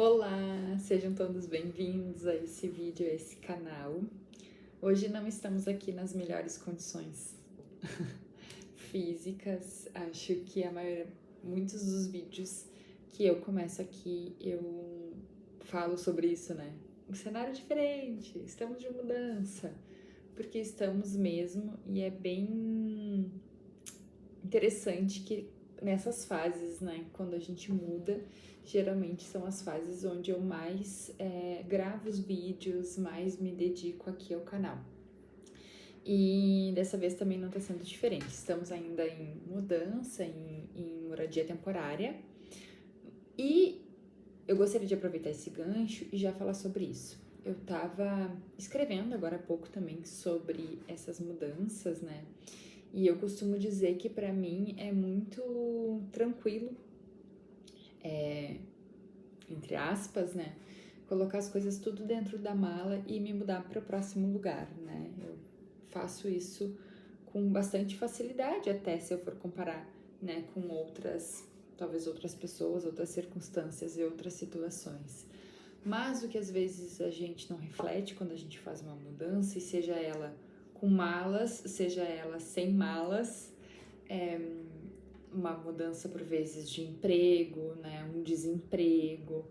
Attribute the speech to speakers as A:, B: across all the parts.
A: Olá, sejam todos bem-vindos a esse vídeo, a esse canal. Hoje não estamos aqui nas melhores condições físicas. Acho que muitos dos vídeos que eu começo aqui, eu falo sobre isso, né? Um cenário diferente, estamos de mudança, porque estamos mesmo, e é bem interessante que nessas fases, né, quando a gente muda, geralmente são as fases onde eu mais gravo os vídeos, mais me dedico aqui ao canal. E dessa vez também não está sendo diferente. Estamos ainda em mudança, em moradia temporária. E eu gostaria de aproveitar esse gancho e já falar sobre isso. Eu estava escrevendo agora há pouco também sobre essas mudanças, né? E eu costumo dizer que para mim é muito tranquilo, entre aspas, né? Colocar as coisas tudo dentro da mala e me mudar para o próximo lugar, né? Eu faço isso com bastante facilidade, até se eu for comparar, né, com talvez outras pessoas, outras circunstâncias e outras situações. Mas o que às vezes a gente não reflete quando a gente faz uma mudança, e seja ela com malas, seja ela sem malas, uma mudança por vezes de emprego, né, um desemprego,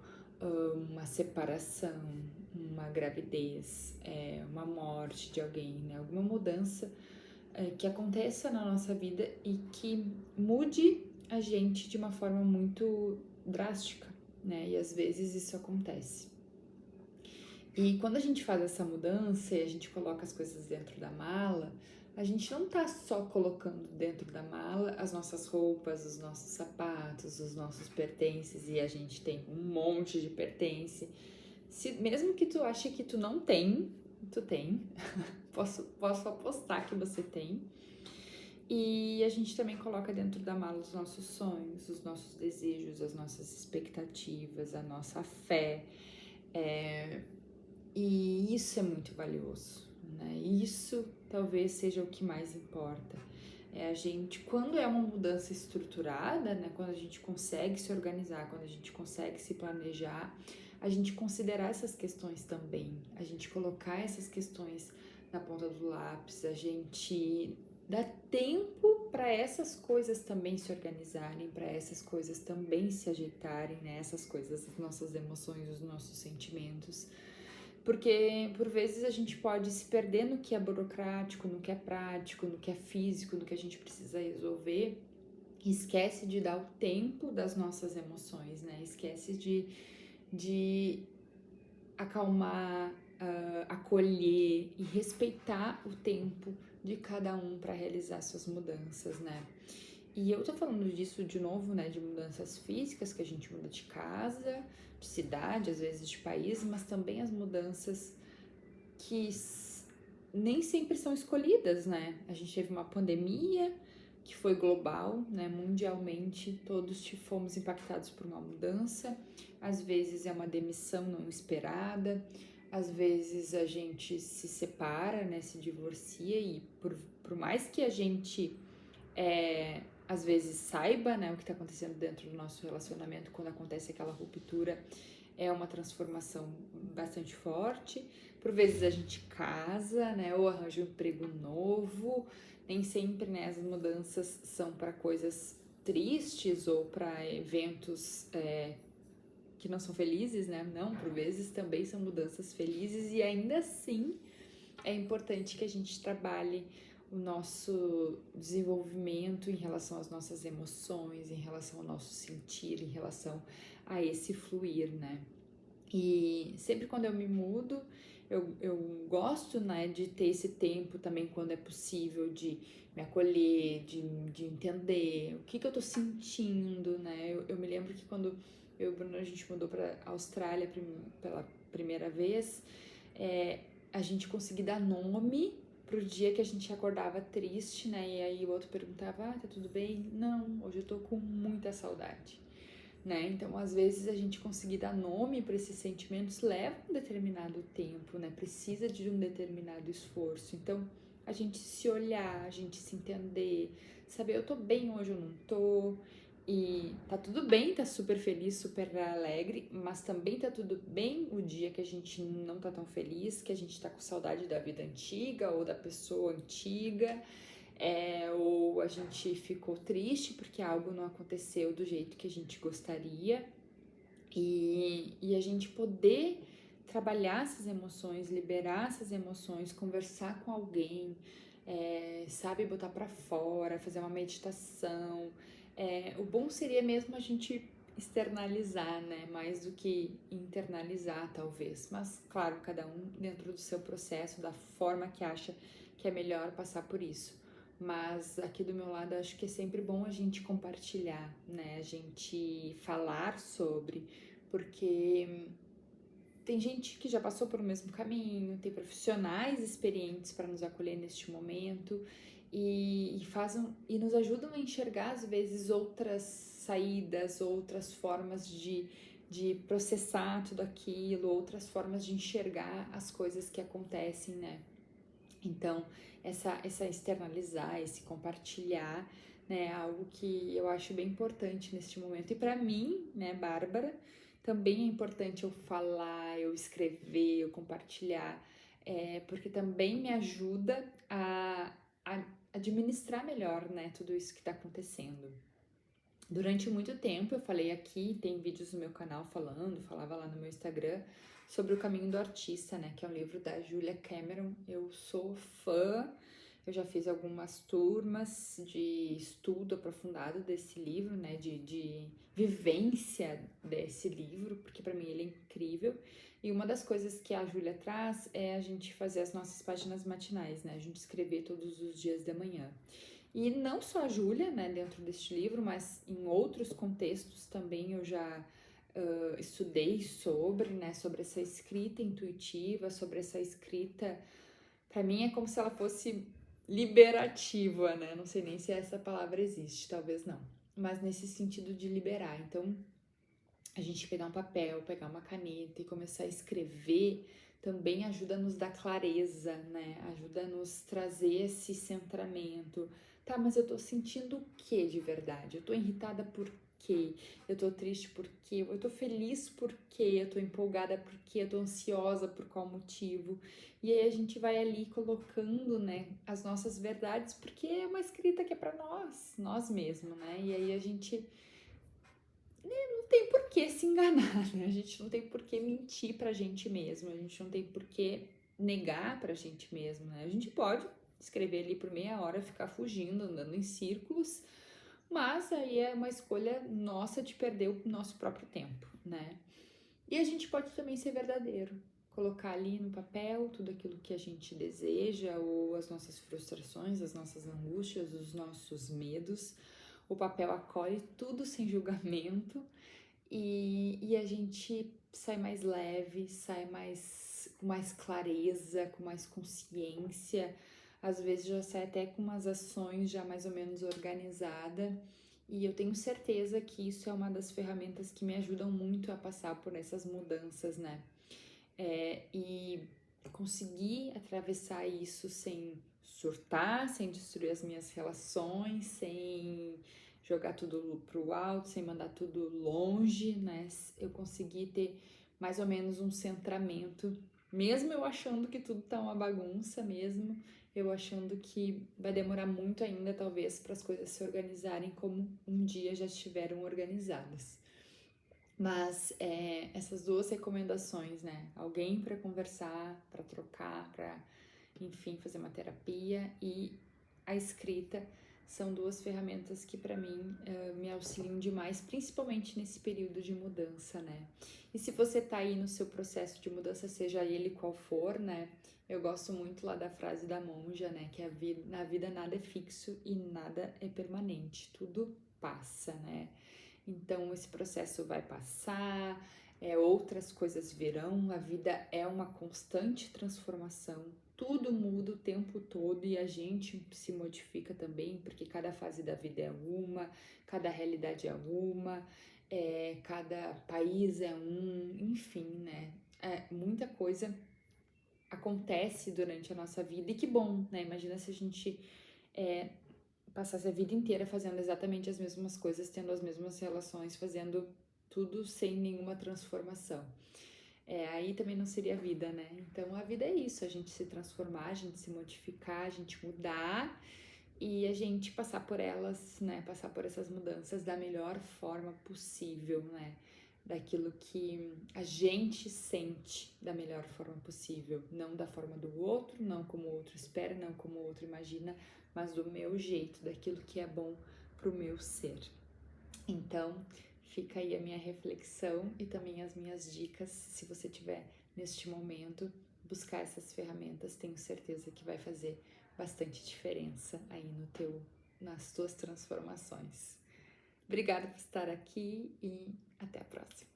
A: uma separação, uma gravidez, uma morte de alguém, né, alguma mudança que aconteça na nossa vida e que mude a gente de uma forma muito drástica, né, e às vezes isso acontece. E quando a gente faz essa mudança e a gente coloca as coisas dentro da mala, a gente não tá só colocando dentro da mala as nossas roupas, os nossos sapatos, os nossos pertences, e a gente tem um monte de pertence. Mesmo que tu ache que tu não tem, tu tem. Posso apostar que você tem. E a gente também coloca dentro da mala os nossos sonhos, os nossos desejos, as nossas expectativas, a nossa fé. E isso é muito valioso, né? Isso talvez seja o que mais importa. A gente, quando é uma mudança estruturada, né? Quando a gente consegue se organizar, quando a gente consegue se planejar, a gente considerar essas questões também, a gente colocar essas questões na ponta do lápis, a gente dá tempo para essas coisas também se organizarem, para essas coisas também se ajeitarem, né? Essas coisas, as nossas emoções, os nossos sentimentos. Porque por vezes a gente pode se perder no que é burocrático, no que é prático, no que é físico, no que a gente precisa resolver, e esquece de dar o tempo das nossas emoções, né? Esquece de acalmar, acolher e respeitar o tempo de cada um para realizar suas mudanças, né? E eu tô falando disso de novo, né, de mudanças físicas, que a gente muda de casa, de cidade, às vezes de país, mas também as mudanças que nem sempre são escolhidas, né? A gente teve uma pandemia que foi global, né? Mundialmente, todos fomos impactados por uma mudança. Às vezes é uma demissão não esperada, às vezes a gente se separa, né? Se divorcia, e por mais que a gente às vezes saiba, né, o que está acontecendo dentro do nosso relacionamento, quando acontece aquela ruptura, é uma transformação bastante forte. Por vezes a gente casa, né, ou arranja um emprego novo. Nem sempre, né, as mudanças são para coisas tristes ou para eventos que não são felizes, né? Não, por vezes também são mudanças felizes, e ainda assim é importante que a gente trabalhe o nosso desenvolvimento em relação às nossas emoções, em relação ao nosso sentir, em relação a esse fluir, né? E sempre quando eu me mudo, eu gosto, né, de ter esse tempo também, quando é possível, de me acolher, de entender o que eu tô sentindo, né? Eu me lembro que quando eu e o Bruno, a gente mudou pra Austrália pela primeira vez, a gente conseguiu dar nome pro dia que a gente acordava triste, né? E aí o outro perguntava, tá tudo bem? Não, hoje eu tô com muita saudade, né? Então, às vezes, a gente conseguir dar nome para esses sentimentos leva um determinado tempo, né? Precisa de um determinado esforço. Então, a gente se olhar, a gente se entender, saber, eu tô bem hoje, eu não tô. E tá tudo bem, tá super feliz, super alegre, mas também tá tudo bem o dia que a gente não tá tão feliz, que a gente tá com saudade da vida antiga ou da pessoa antiga, ou a gente ficou triste porque algo não aconteceu do jeito que a gente gostaria. E a gente poder trabalhar essas emoções, liberar essas emoções, conversar com alguém, sabe, botar pra fora, fazer uma meditação. O bom seria mesmo a gente externalizar, né, mais do que internalizar, talvez. Mas, claro, cada um dentro do seu processo, da forma que acha que é melhor passar por isso. Mas aqui do meu lado, acho que é sempre bom a gente compartilhar, né, a gente falar sobre, porque tem gente que já passou por o mesmo caminho, tem profissionais experientes para nos acolher neste momento e nos ajudam a enxergar às vezes outras saídas, outras formas de processar tudo aquilo, outras formas de enxergar as coisas que acontecem, né? Então, essa externalizar, esse compartilhar, né, é algo que eu acho bem importante neste momento. E para mim, né, Bárbara, também é importante eu falar, eu escrever, eu compartilhar, porque também me ajuda a administrar melhor, né, tudo isso que está acontecendo. Durante muito tempo eu falei aqui, tem vídeos no meu canal falava lá no meu Instagram sobre O Caminho do Artista, né, que é um livro da Julia Cameron. Eu sou fã, eu já fiz algumas turmas de estudo aprofundado desse livro, né, de vivência desse livro, porque para mim ele é incrível. E uma das coisas que a Julia traz é a gente fazer as nossas páginas matinais, né, a gente escrever todos os dias da manhã. E não só a Júlia, né, dentro deste livro, mas em outros contextos também eu já estudei sobre, né, sobre essa escrita intuitiva, sobre essa escrita, para mim é como se ela fosse liberativa, né, não sei nem se essa palavra existe, talvez não, mas nesse sentido de liberar. Então, a gente pegar um papel, pegar uma caneta e começar a escrever também ajuda a nos dar clareza, né? Ajuda a nos trazer esse centramento. Tá, mas eu tô sentindo o que de verdade? Eu tô irritada por quê? Eu tô triste por quê? Eu tô feliz por quê? Eu tô empolgada por quê? Eu tô ansiosa por qual motivo? E aí a gente vai ali colocando, né, as nossas verdades, porque é uma escrita que é para nós mesmos, né? E aí a gente não tem por que se enganar, né? A gente não tem por que mentir pra gente mesmo, a gente não tem por que negar pra gente mesmo, né? A gente pode escrever ali por meia hora, ficar fugindo, andando em círculos, mas aí é uma escolha nossa de perder o nosso próprio tempo, né? E a gente pode também ser verdadeiro, colocar ali no papel tudo aquilo que a gente deseja, ou as nossas frustrações, as nossas angústias, os nossos medos. O papel acolhe tudo sem julgamento e a gente sai mais leve, sai com mais clareza, com mais consciência. Às vezes já sai até com umas ações já mais ou menos organizada. E eu tenho certeza que isso é uma das ferramentas que me ajudam muito a passar por essas mudanças, né? E conseguir atravessar isso sem surtar, sem destruir as minhas relações, sem jogar tudo pro alto, sem mandar tudo longe, né? Eu consegui ter mais ou menos um centramento, mesmo eu achando que tudo tá uma bagunça mesmo, eu achando que vai demorar muito ainda, talvez, para as coisas se organizarem como um dia já estiveram organizadas. Mas essas duas recomendações, né? Alguém para conversar, para trocar, para, enfim, fazer uma terapia e a escrita são duas ferramentas que para mim me auxiliam demais, principalmente nesse período de mudança, né? E se você tá aí no seu processo de mudança, seja ele qual for, né? Eu gosto muito lá da frase da monja, né? Que na vida nada é fixo e nada é permanente, tudo passa, né? Então, esse processo vai passar, outras coisas virão, a vida é uma constante transformação, tudo muda o tempo todo e a gente se modifica também, porque cada fase da vida é uma, cada realidade é uma, cada país é um, enfim, né? Muita coisa acontece durante a nossa vida e que bom, né? Imagina se a gente passasse a vida inteira fazendo exatamente as mesmas coisas, tendo as mesmas relações, fazendo tudo sem nenhuma transformação. Aí também não seria vida, né? Então a vida é isso, a gente se transformar, a gente se modificar, a gente mudar e a gente passar por elas, né? Passar por essas mudanças da melhor forma possível, né? Daquilo que a gente sente da melhor forma possível, não da forma do outro, não como o outro espera, não como o outro imagina, mas do meu jeito, daquilo que é bom pro meu ser. Então, fica aí a minha reflexão e também as minhas dicas. Se você tiver neste momento, buscar essas ferramentas, tenho certeza que vai fazer bastante diferença aí nas tuas transformações. Obrigada por estar aqui e até a próxima.